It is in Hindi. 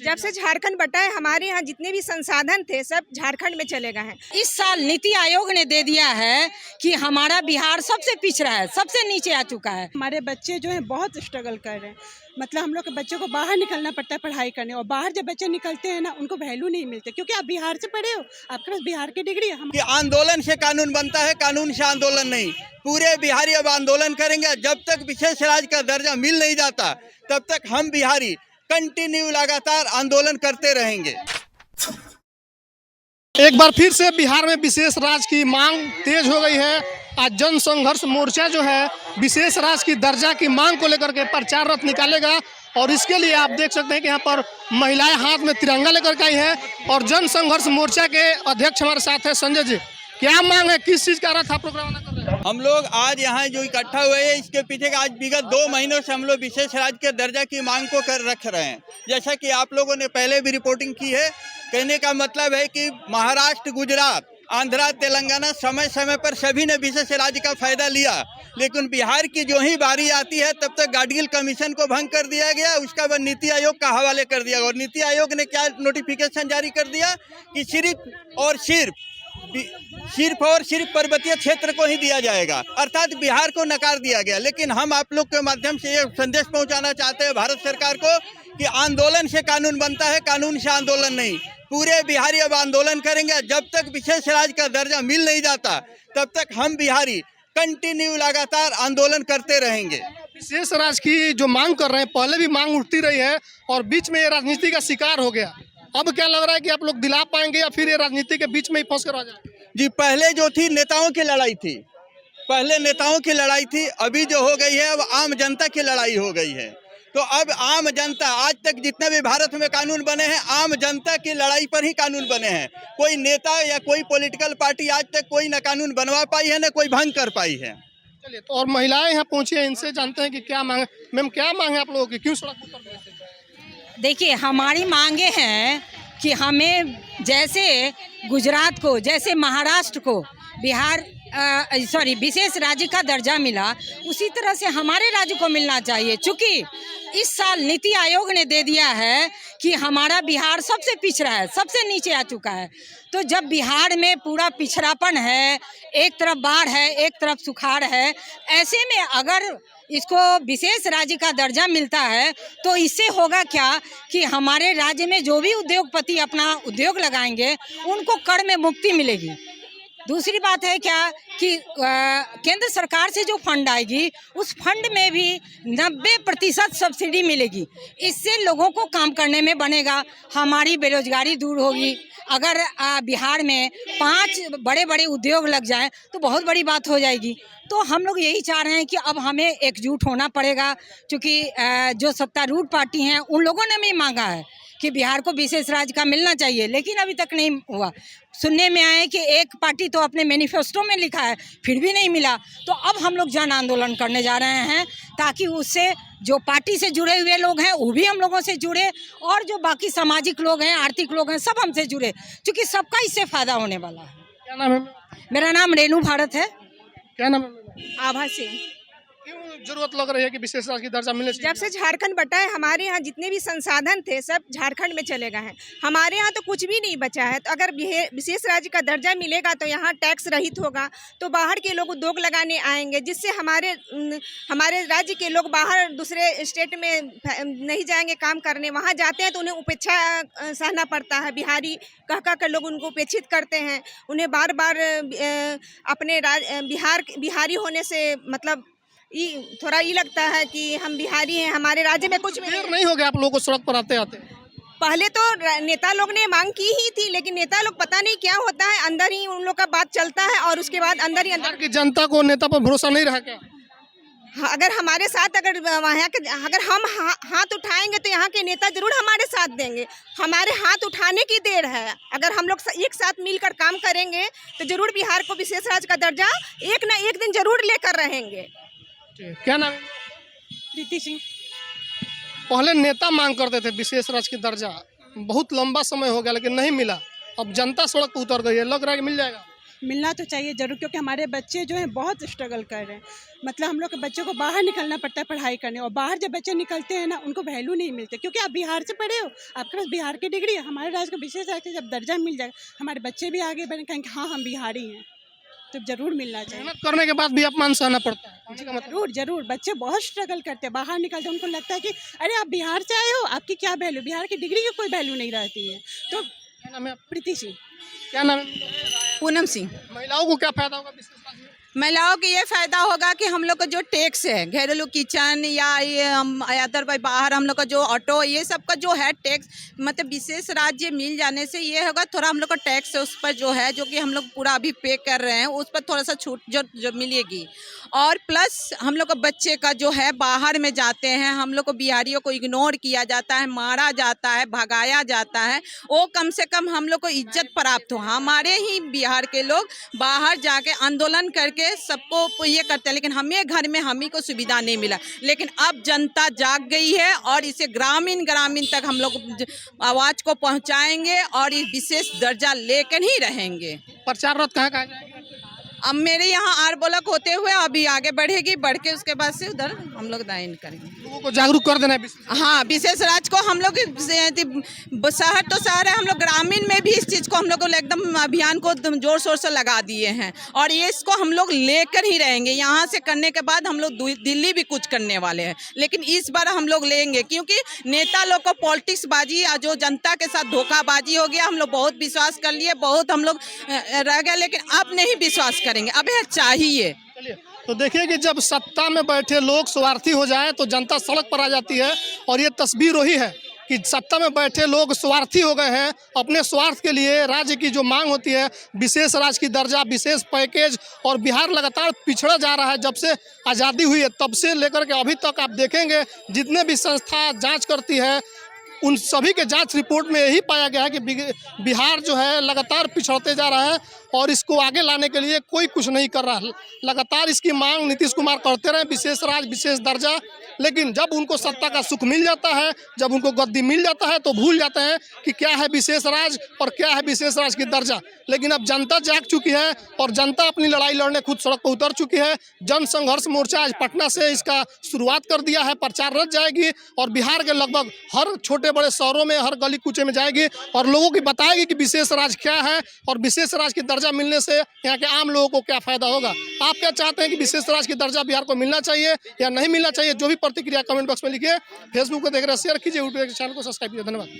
जब से झारखंड बटा है, हमारे यहाँ जितने भी संसाधन थे सब झारखंड में चले गए हैं। इस साल नीति आयोग ने दे दिया है कि हमारा बिहार सबसे पिछड़ा है, सबसे नीचे आ चुका है। हमारे बच्चे जो हैं बहुत स्ट्रगल कर रहे हैं, मतलब हम लोग के बच्चों को बाहर निकलना पड़ता है पढ़ाई करने, और बाहर जब बच्चे निकलते हैं ना उनको वैल्यू नहीं मिलती, क्योंकि आप बिहार से पढ़े हो, आपके पास बिहार की डिग्री है। हम आंदोलन से कानून बनता है, कानून से आंदोलन नहीं। पूरे बिहारी अब आंदोलन करेंगे। जब तक विशेष राज्य का दर्जा मिल नहीं जाता तब तक हम बिहारी कंटिन्यू लगातार आंदोलन करते रहेंगे। एक बार फिर से बिहार में विशेष राज्य की मांग तेज हो गई है। आज जन संघर्ष मोर्चा जो है विशेष राज्य की दर्जा की मांग को लेकर के प्रचार रथ निकालेगा, और इसके लिए आप देख सकते हैं कि यहाँ पर महिलाएं हाथ में तिरंगा लेकर के आई है। और जन संघर्ष मोर्चा के अध्यक्ष हमारे साथ है संजय जी। क्या मांग है, किस चीज का रथ आप लोग रवाना कर रहे हैं? हम लोग आज यहाँ जो इकट्ठा हुए हैं, इसके पीछे आज विगत 2 महीनों से हम लोग विशेष राज्य के दर्जा की मांग को कर रख रहे हैं। जैसा कि आप लोगों ने पहले भी रिपोर्टिंग की है, कहने का मतलब है कि महाराष्ट्र, गुजरात, आंध्रा, तेलंगाना समय समय पर सभी ने विशेष राज्य का फायदा लिया, लेकिन बिहार की जो ही बारी आती है तब तक गाडगिल कमीशन को भंग कर दिया गया। उसका बाद नीति आयोग का हवाले कर दिया, और नीति आयोग ने क्या नोटिफिकेशन जारी कर दिया कि सिर्फ और सिर्फ पर्वतीय क्षेत्र को ही दिया जाएगा, अर्थात बिहार को नकार दिया गया। लेकिन हम आप लोग के माध्यम से ये संदेश पहुंचाना चाहते हैं भारत सरकार को कि आंदोलन से कानून बनता है, कानून से आंदोलन नहीं। पूरे बिहारी अब आंदोलन करेंगे। जब तक विशेष राज्य का दर्जा मिल नहीं जाता तब तक हम बिहारी कंटिन्यू लगातार आंदोलन करते रहेंगे। विशेष राज्य की जो मांग कर रहे हैं, पहले भी मांग उठती रही है और बीच में ये राजनीति का शिकार हो गया। अब क्या लग रहा है कि आप लोग दिला पाएंगे या फिर ये राजनीति के बीच में ही फंस कर रह जाएंगे? जी, पहले जो थी नेताओं की लड़ाई थी, अभी जो हो गई है अब आम जनता की लड़ाई हो गई है। तो अब आम जनता, आज तक जितने भी भारत में कानून बने हैं आम जनता की लड़ाई पर ही कानून बने हैं। कोई नेता या कोई पॉलिटिकल पार्टी आज तक कोई न कानून बनवा पाई है, न कोई भंग कर पाई है। चलिए, तो और महिलाएं यहाँ पहुंची है, इनसे जानते हैं कि क्या मांग है। मैम, क्या मांग है आप लोगों की, क्यों सड़क पर उतर रहे हैं? देखिए, हमारी मांगे हैं कि हमें जैसे गुजरात को, जैसे महाराष्ट्र को विशेष राज्य का दर्जा मिला, उसी तरह से हमारे राज्य को मिलना चाहिए। चूँकि इस साल नीति आयोग ने दे दिया है कि हमारा बिहार सबसे पिछड़ा है, सबसे नीचे आ चुका है। तो जब बिहार में पूरा पिछड़ापन है, एक तरफ बाढ़ है, एक तरफ सुखाड़ है, ऐसे में अगर इसको विशेष राज्य का दर्जा मिलता है तो इससे होगा क्या कि हमारे राज्य में जो भी उद्योगपति अपना उद्योग लगाएंगे उनको कर में मुक्ति मिलेगी। दूसरी बात है क्या कि केंद्र सरकार से जो फंड आएगी उस फंड में भी 90% सब्सिडी मिलेगी। इससे लोगों को काम करने में बनेगा, हमारी बेरोजगारी दूर होगी। अगर बिहार में 5 बड़े बड़े उद्योग लग जाएं तो बहुत बड़ी बात हो जाएगी। तो हम लोग यही चाह रहे हैं कि अब हमें एकजुट होना पड़ेगा, क्योंकि जो सत्तारूढ़ पार्टी हैं उन लोगों ने भी मांगा है कि बिहार को विशेष राज्य का मिलना चाहिए, लेकिन अभी तक नहीं हुआ। सुनने में आए कि एक पार्टी तो अपने मैनिफेस्टो में लिखा है, फिर भी नहीं मिला। तो अब हम लोग जन आंदोलन करने जा रहे हैं, ताकि उससे जो पार्टी से जुड़े हुए लोग हैं वो भी हम लोगों से जुड़े, और जो बाकी सामाजिक लोग हैं, आर्थिक लोग हैं, सब हमसे जुड़े, क्योंकि सबका इससे फायदा होने वाला है। क्या नाम है? मेरा नाम रेणु भारत है। क्या नाम है? आभा सिंह। क्यों जरूरत लग रही है कि विशेष राज्य की दर्जा मिलने चाहिए? जब से झारखंड बटा है, हमारे यहाँ जितने भी संसाधन थे सब झारखंड में चले गए हैं। हमारे यहाँ तो कुछ भी नहीं बचा है। तो अगर विशेष राज्य का दर्जा मिलेगा तो यहाँ टैक्स रहित होगा, तो बाहर के लोग उद्योग लगाने आएंगे, जिससे हमारे राज्य के लोग बाहर दूसरे स्टेट में नहीं जाएंगे काम करने। वहाँ जाते हैं तो उन्हें उपेक्षा सहना पड़ता है। बिहारी कह कर लोग उनको उपेक्षित करते हैं। उन्हें बार बार अपने बिहारी होने से मतलब थोड़ा ये लगता है कि हम बिहारी हैं, हमारे राज्य में कुछ देर नहीं हो गया आप लोगों को सड़क पर आते आते? पहले तो नेता लोग ने मांग की ही थी, लेकिन नेता लोग पता नहीं क्या होता है, अंदर ही उन लोग का बात चलता है और उसके बाद अंदर की जनता को नेता पर भरोसा नहीं रहा क्या? अगर हमारे साथ अगर हम हाथ उठाएंगे तो यहाँ के नेता जरूर हमारे साथ देंगे। हमारे हाथ उठाने की देर है। अगर हम लोग एक साथ मिलकर काम करेंगे तो जरूर बिहार को विशेष राज्य का दर्जा एक न एक दिन जरूर लेकर रहेंगे। क्या नाम है? प्रीति सिंह। पहले नेता मांग करते थे विशेष राज्य की दर्जा, बहुत लंबा समय हो गया लेकिन नहीं मिला। अब जनता सड़क पर उतर गई है, लग रहा है कि मिल जाएगा। मिलना तो चाहिए ज़रूर, क्योंकि हमारे बच्चे जो हैं बहुत स्ट्रगल कर रहे हैं। मतलब हम लोग के बच्चों को बाहर निकलना पड़ता है पढ़ाई करने, और बाहर जब बच्चे निकलते हैं ना, उनको वैल्यू नहीं मिलती, क्योंकि आप बिहार से पढ़े हो, आपके पास बिहार की डिग्री है। हमारे राज्य का विशेष राज्य जब दर्जा मिल जाएगा, हमारे बच्चे भी आगे बढ़े, कहेंगे हाँ हम बिहारी हैं, तो ज़रूर मिलना चाहिए। मेहनत करने के बाद भी अपमान सहना पड़ता है, इसी का मतलब। जरूर जरूर, बच्चे बहुत स्ट्रगल करते हैं, बाहर निकलते हैं, उनको लगता है कि अरे आप बिहार से आए हो, आपकी क्या वैल्यू, बिहार की डिग्री की कोई वैल्यू नहीं रहती है। तो क्या नाम है आपका? प्रीति सिंह। क्या नाम है? पूनम सिंह। महिलाओं को क्या फायदा होगा विशेष राज्य में? महिलाओं को ये फायदा होगा कि हम लोग का जो टैक्स है, घरेलू किचन या ये अदर भाई बाहर हम लोग का जो ऑटो, ये सब का जो है टैक्स, मतलब विशेष राज्य मिल जाने से ये होगा, थोड़ा हम लोग का टैक्स है उस पर जो है, जो कि हम लोग पूरा अभी पे कर रहे हैं, उस पर थोड़ा सा छूट जो मिलेगी। और प्लस हम लोग का बच्चे का जो है बाहर में जाते हैं, हम लोग को बिहारियों को इग्नोर किया जाता है, मारा जाता है, भगाया जाता है, वो कम से कम हम लोग को इज्जत प्राप्त हो। हमारे ही बिहार के लोग बाहर जाके आंदोलन करके सबको ये करते हैं, लेकिन हमें घर में हम ही को सुविधा नहीं मिला। लेकिन अब जनता जाग गई है और इसे ग्रामीण तक हम लोग आवाज़ को पहुंचाएंगे और इस विशेष दर्जा लेकर ही रहेंगे। प्रचार रथ कहाँ जाएगी? अब मेरे यहाँ आर ब्लॉक होते हुए अभी आगे बढ़ेगी, बढ़ के उसके बाद से उधर हम लोग दाइन करेंगे। लोगों को जागरूक कर देना है विशेष। हाँ, विशेष राज्य को हम लोग शहर तो शहर है, हम लोग ग्रामीण में भी इस चीज़ को हम लोग एकदम अभियान को जोर शोर से लगा दिए हैं और ये इसको हम लोग लेकर ही रहेंगे। यहाँ से करने के बाद हम लोग दिल्ली भी कुछ करने वाले हैं, लेकिन इस बार हम लोग लेंगे, क्योंकि नेता लोग को पॉलिटिक्स बाजी, जो जनता के साथ धोखाबाजी हो गया, हम लोग बहुत विश्वास कर लिए, बहुत हम लोग रह गए, लेकिन अब नहीं विश्वास करेंगे, अब यह चाहिए। चलिए, तो देखिए कि जब सत्ता में बैठे लोग स्वार्थी हो जाएं तो जनता सड़क पर आ जाती है, और ये तस्वीर वही है कि सत्ता में बैठे लोग स्वार्थी हो गए हैं। अपने स्वार्थ के लिए राज्य की जो मांग होती है, विशेष राज्य की दर्जा, विशेष पैकेज, और बिहार लगातार पिछड़ा जा रहा है। जब से आज़ादी हुई है तब से लेकर के अभी तक आप देखेंगे जितने भी संस्था जांच करती है, उन सभी के जांच रिपोर्ट में यही पाया गया है कि बिहार जो है लगातार पिछड़ते जा रहा है और इसको आगे लाने के लिए कोई कुछ नहीं कर रहा। लगातार इसकी मांग नीतीश कुमार करते रहे, विशेष राज्य, विशेष दर्जा, लेकिन जब उनको सत्ता का सुख मिल जाता है, जब उनको गद्दी मिल जाता है, तो भूल जाते हैं कि क्या है विशेष राज्य और क्या है विशेष राज्य की दर्जा। लेकिन अब जनता जाग चुकी है और जनता अपनी लड़ाई लड़ने खुद सड़क पर उतर चुकी है। जन संघर्ष मोर्चा आज पटना से इसका शुरुआत कर दिया है, प्रचार रथ जाएगी और बिहार के लगभग हर छोटे बड़े शहरों में, हर गली कूचे में जाएगी और लोगों की बताएगी कि विशेष राज्य क्या है और विशेष राज्य की दर्जा मिलने से यहाँ के आम लोगों को क्या फायदा होगा। आप क्या चाहते हैं कि विशेष राज्य की दर्जा बिहार को मिलना चाहिए या नहीं मिलना चाहिए? जो भी प्रतिक्रिया कमेंट बॉक्स में लिखिए। फेसबुक को देख रहे हैं शेयर कीजिए, यूट्यूब चैनल को सब्सक्राइब कीजिए। धन्यवाद।